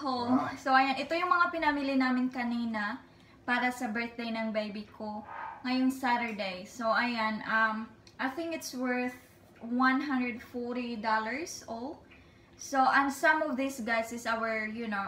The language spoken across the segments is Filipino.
haul. So, ayan. Ito yung mga pinamili namin kanina para sa birthday ng baby ko ngayong Saturday. So, ayan. I think it's worth $140 all. So, and some of this, guys, is our, you know,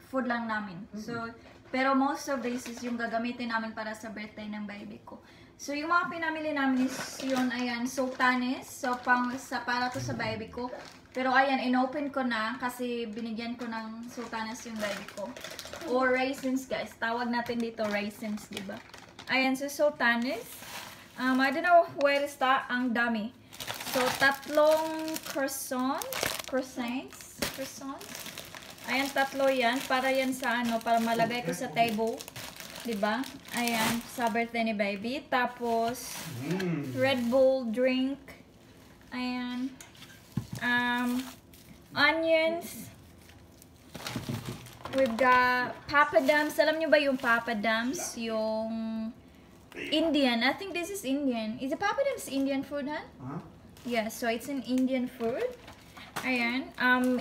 food lang namin. So, pero most of this is yung gagamitin namin para sa birthday ng baby ko. So, yung mga pinamili namin is yun, ayan, sultanes. So, para to sa baby ko. Pero, ayan, inopen ko na kasi binigyan ko ng sultanes yung baby ko. Or raisins, guys. Tawag natin dito raisins, diba? Ayan, so sultanes. I don't know where is that. Ang dami. So, tatlong croissants. Ayan, tatlo yan. Para yan sa ano, para malagay ko sa table. Diba? Ayan, sa birthday ni baby. Tapos, Red Bull drink. Ayan. Onions. We've got papadums. Alam nyo ba yung papadums? Yung Indian. I think this is Indian. Is it papadums Indian food, huh? Yeah, so it's an Indian food. Ayan.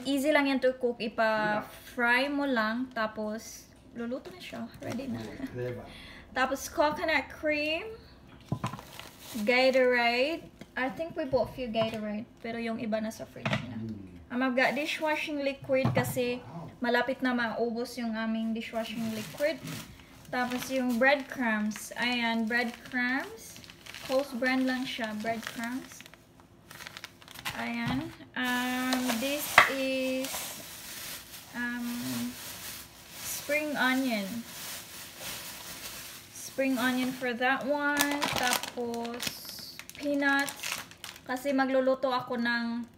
Easy lang yan to cook. Ipa-fry mo lang. Tapos, luluto na siya. Ready na. Tapos, coconut cream. Gatorade. I think we bought a few Gatorade. Pero yung iba na sa fridge na. I've got dishwashing liquid kasi malapit na maubos yung aming dishwashing liquid. Tapos yung breadcrumbs. Ayan, breadcrumbs. Coles brand lang siya. Breadcrumbs. Ayan. This is spring onion. Spring onion for that one. Tapos peanuts. Kasi magluluto ako ng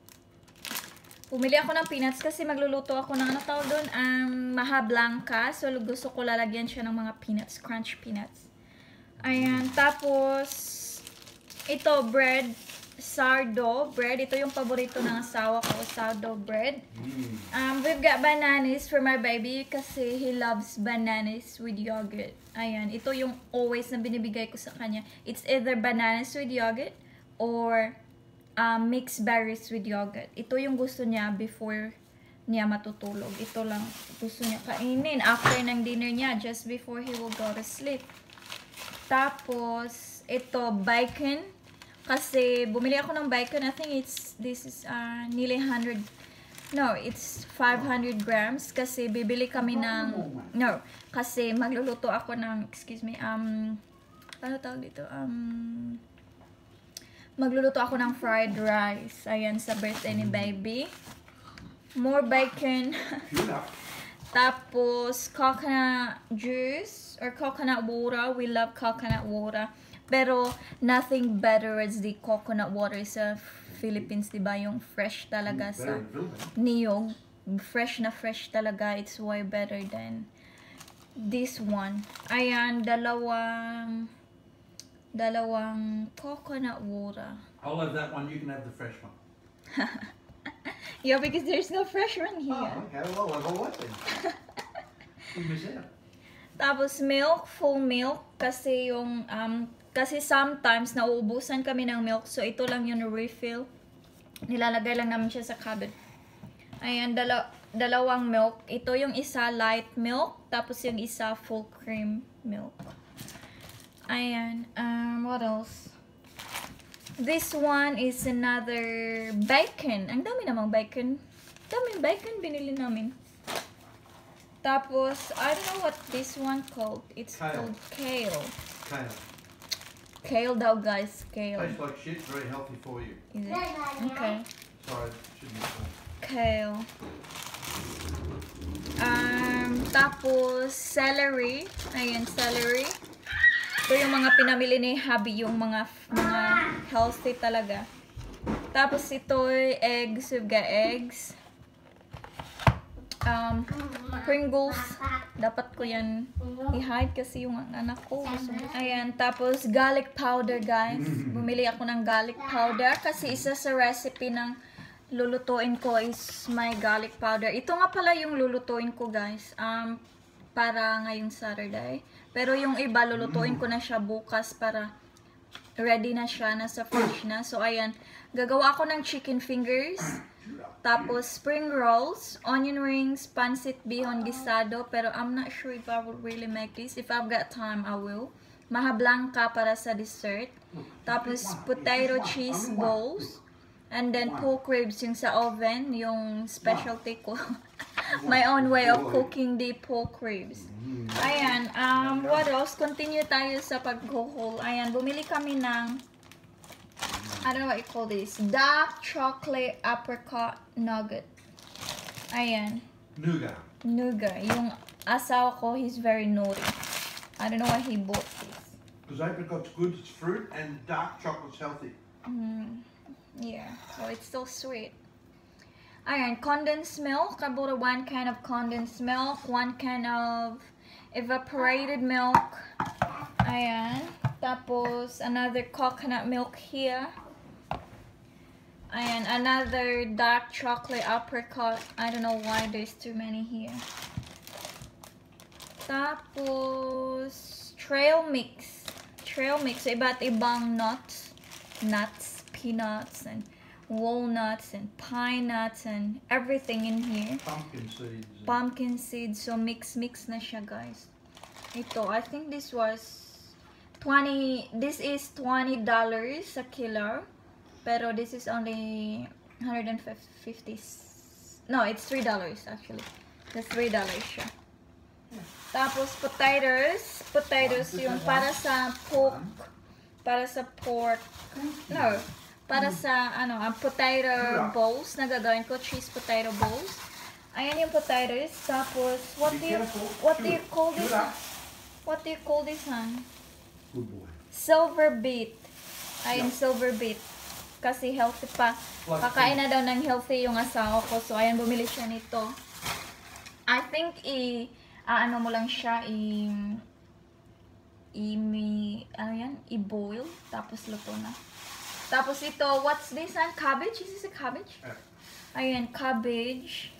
bumili ako ng peanuts kasi magluluto ako ng ano tawag doon? Maha blanca. So gusto ko lalagyan siya ng mga peanuts, crunch peanuts. Ayan. Tapos ito bread, sourdough bread. Ito yung paborito ng asawa ko, sourdough bread. We've got bananas for my baby kasi he loves bananas with yogurt. Ayan, ito yung always na binibigay ko sa kanya. It's either bananas with yogurt or mixed berries with yogurt. Ito yung gusto niya before niya matutulog. Ito lang gusto niya kainin after ng dinner niya, just before he will go to sleep. Tapos, ito, bacon. Kasi, bumili ako ng bacon. I think this is nearly 100. No, it's 500 grams. Kasi, bibili kami ng, no, kasi magluluto ako ng, excuse me, ano tawag dito? Magluluto ako ng fried rice. Ayan, sa birthday ni baby. More bacon. Tapos, coconut juice or coconut water. We love coconut water. Pero, nothing better as the coconut water sa Philippines, diba? Yung fresh talaga sa niyog. Fresh na fresh talaga. It's way better than this one. Ayan, dalawang coconut water. I'll have that one. You can have the fresh one. Yeah, because there's no fresh one here. Oh, okay. Well, I'll have one then. You miss out. Tapos milk, full milk. Kasi yung, kasi sometimes nauubusan kami ng milk. So, ito lang yung refill. Nilalagay lang namin siya sa cabinet. Ayan, dalawang milk. Ito yung isa light milk. Tapos yung isa full cream milk. Ayan, what else? This one is another bacon. Ang dami namang bacon. Daming bacon binili namin. Tapos, I don't know what this one called. It's called kale. Kale daw, guys. Kale. Tastes like shit. Very healthy for you. Is it? Okay. Sorry, shouldn't have Kale. Tapos, celery. Ayan, celery. Ito yung mga pinamili ni hubby, yung mga healthy talaga. Tapos ito, eggs. We've got eggs. Pringles. Dapat ko yan i-hide kasi yung anak ko. Ayan, tapos garlic powder, guys. Bumili ako ng garlic powder kasi isa sa recipe ng lulutuin ko is my garlic powder. Ito nga pala yung lulutuin ko, guys. Para ngayong Saturday. Pero yung iba, lulutuin ko na siya bukas para ready na siya, nasa fridge na. So, ayan. Gagawa ako ng chicken fingers. Tapos spring rolls, onion rings, pancit bihon gisado. Pero I'm not sure if I will really make this. If I've got time, I will. Maha blanca para sa dessert. Tapos potato cheese balls. And then pork ribs yung sa oven, yung specialty ko. My own way of cooking the pork ribs. Ayan, what else? Continue tayo sa pag-haul. Ayan, bumili kami ng, I don't know what you call this, dark chocolate apricot nugget. Ayan. Nougat. Yung asawa ko, he's very naughty. I don't know why he bought this. Because apricot's good, it's fruit, and dark chocolate's healthy. Yeah, so it's still sweet. Ayan, condensed milk. I bought 1 can of condensed milk, 1 can of evaporated milk. Ayan. Tapos, another coconut milk here. Ayan, another dark chocolate apricot. I don't know why there's too many here. Tapos, trail mix. Trail mix. Iba't ibang nuts, peanuts, and walnuts, and pine nuts, and everything in here. Pumpkin seeds. Pumpkin seeds. So, mix na siya, guys. Ito, I think this was this is $20 a kilo. Pero this is only 150. No, it's $3 actually. That's $3 siya. Tapos potatoes. Potatoes yung para sa pork. Para sa pork. No. Para sa potato bowls na gagawin ko. Cheese potato bowls. Ayan yung potatoes. Tapos, what do you call this? What do you call this, hon? Good boy. Silver beet. Ayan, silver beet. Kasi healthy pa. Kakain na daw ng healthy yung asawa ko. So, ayan, bumili siya nito. I think, ano mo lang siya, i-boil. Tapos, luto na. Tapos, ito, what's this? Cabbage? Is this a cabbage? Ayan, cabbage.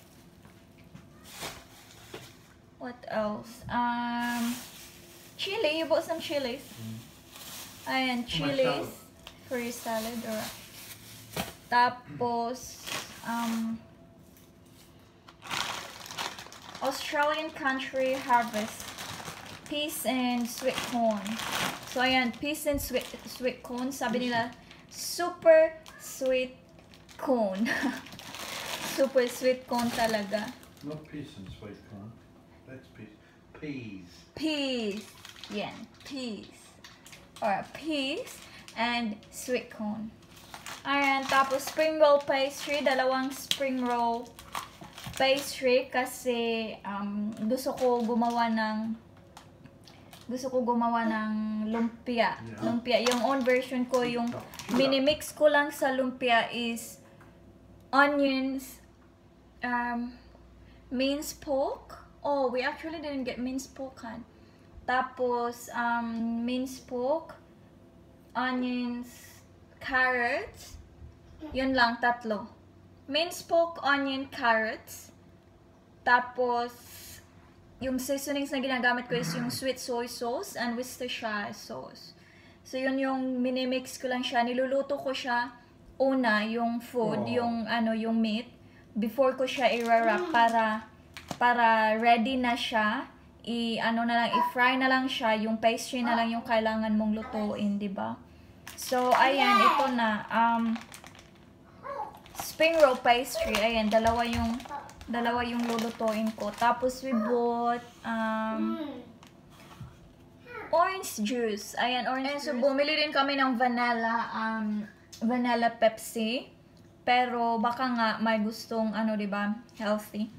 What else? Chili. You bought some chilies. Ayan, chilies. For your salad. Or tapos, Australian Country Harvest. Peas and sweet corn. So, ayan, peas and sweet corn. Sabi nila, super sweet corn. Super sweet corn talaga. Not peas and sweet corn. That's peas. Peas. Peas. Yan, peas. Or peas and sweet corn. Ayan, tapos spring roll pastry, 2 spring roll pastry kasi gusto ko gumawa ng lumpia. Yeah. Lumpia. Yung own version ko, yung mini-mix ko lang sa lumpia is onions, minced pork. Oh, we actually didn't get minced pork, han. Tapos, minced pork, onions, carrots. Yun lang, 3. Minced pork, onion, carrots. Tapos, yung seasonings na ginagamit ko is yung sweet soy sauce and Worcestershire sauce. So, yun yung minimix ko lang siya. Niluluto ko siya una, yung food, yung meat, before ko siya i-wrap para ready na siya. I-fry na lang siya, yung pastry na lang yung kailangan mong lutuin, di ba? So, ayan, ito na. Spring roll pastry, ayan, dalawa yung lulutuin ko. Tapos, we bought, orange juice. Ayan, orange juice. So, bumili din kami ng vanilla Pepsi. Pero, baka nga, may gustong, diba, healthy.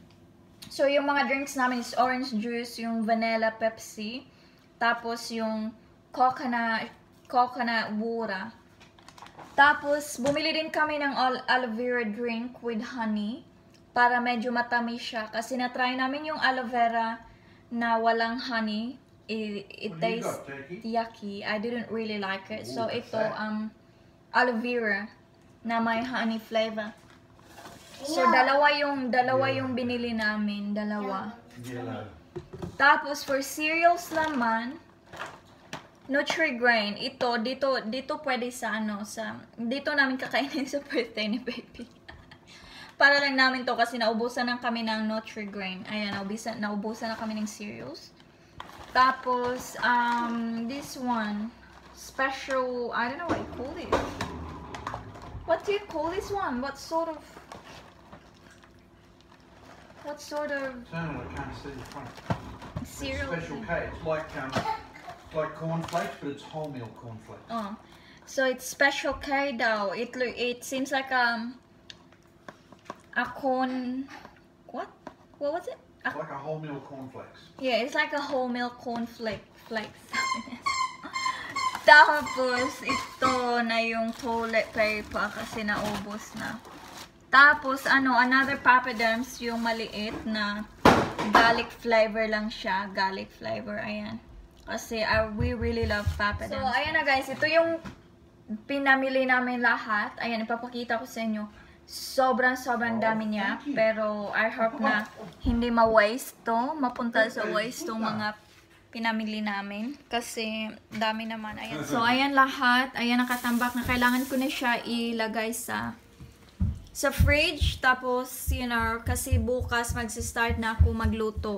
So, yung mga drinks namin is orange juice, yung vanilla Pepsi, tapos yung coconut water. Tapos, bumili din kami ng aloe vera drink with honey para medyo matamis siya. Kasi na-try namin yung aloe vera na walang honey. It tastes yucky. I didn't really like it. So, ito, aloe vera na may honey flavor. So, dalawa yung binili namin. Dalawa. Tapos, for cereals naman, Nutri-Grain. Ito, dito pwede sa dito namin kakainin sa birthday ni baby. Para lang namin to kasi naubusan na kami ng Nutri-Grain. Ayan, naubusan na kami ng cereals. Tapos, this one, special, I don't know what you call it. What do you call this one? What sort of... Turn it, I can't see the front. cereal? Special K. It's like cornflakes, but it's wholemeal cornflakes. Oh. So it's Special K daw. It seems like a corn... What? What was it? It's like a wholemeal cornflakes. Yeah, it's like a wholemeal cornflakes. Tapos, ito na yung toilet paper kasi naubos na. Tapos, another Papaderms, yung maliit na garlic flavor lang siya. Garlic flavor, ayan. Kasi we really love Papaderms. So, ayan na guys, ito yung pinamili namin lahat. Ayan, ipapakita ko sa inyo. Sobrang dami niya. Pero, I hope na hindi ma-waste to. Mapunta sa waste tong mga pinamili namin. Kasi, dami naman. Ayan. So, ayan lahat. Ayan, nakatambak na. Kailangan ko na siya ilagay sa fridge. Tapos, kasi bukas magsistart na ako magluto.